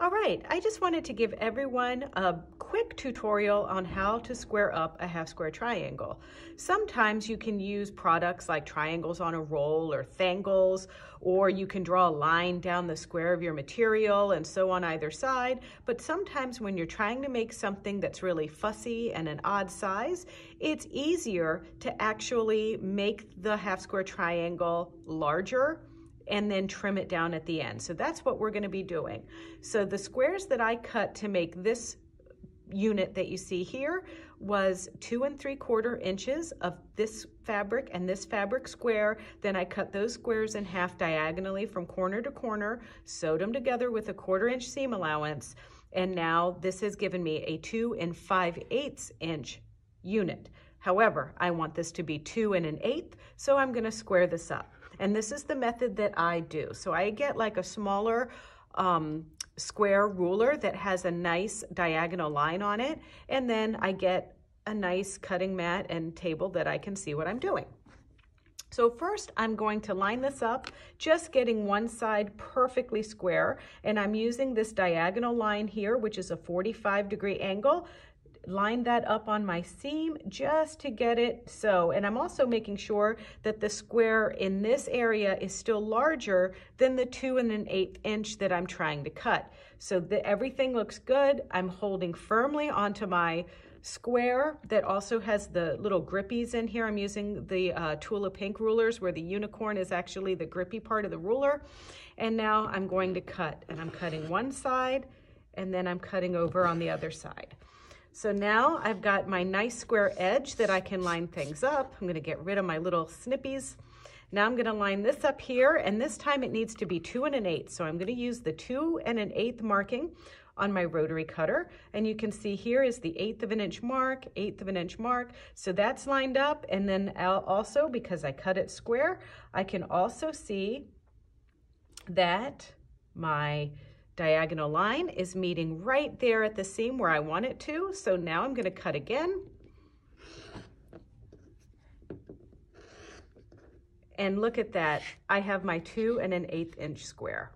All right, I just wanted to give everyone a quick tutorial on how to square up a half square triangle. Sometimes you can use products like triangles on a roll or thangles, or you can draw a line down the square of your material and sew on either side. But sometimes when you're trying to make something that's really fussy and an odd size, it's easier to actually make the half square triangle larger and then trim it down at the end. So that's what we're going to be doing. So the squares that I cut to make this unit that you see here was 2 3/4 inches of this fabric and this fabric square. Then I cut those squares in half diagonally from corner to corner, sewed them together with a 1/4 inch seam allowance, and now this has given me a 2 5/8 inch unit. However, I want this to be 2 1/8, so I'm going to square this up. And this is the method that I do. So I get like a smaller square ruler that has a nice diagonal line on it. And then I get a nice cutting mat and table that I can see what I'm doing. So first I'm going to line this up, just getting one side perfectly square. And I'm using this diagonal line here, which is a 45-degree angle. Line that up on my seam just to get it so. And I'm also making sure that the square in this area is still larger than the 2 1/8 inch that I'm trying to cut. So that everything looks good. I'm holding firmly onto my square that also has the little grippies in here. I'm using the Tula Pink rulers where the unicorn is actually the grippy part of the ruler. And now I'm going to cut, and I'm cutting one side and then I'm cutting over on the other side. So now I've got my nice square edge that I can line things up. I'm going to get rid of my little snippies. Now I'm going to line this up here, and this time it needs to be 2 1/8. So I'm going to use the 2 1/8 marking on my rotary cutter. And you can see here is the 1/8 of an inch mark, 1/8 of an inch mark. So that's lined up. And then also, because I cut it square, I can also see that my diagonal line is meeting right there at the seam where I want it to. So now I'm going to cut again. And look at that. I have my 2 1/8 inch square.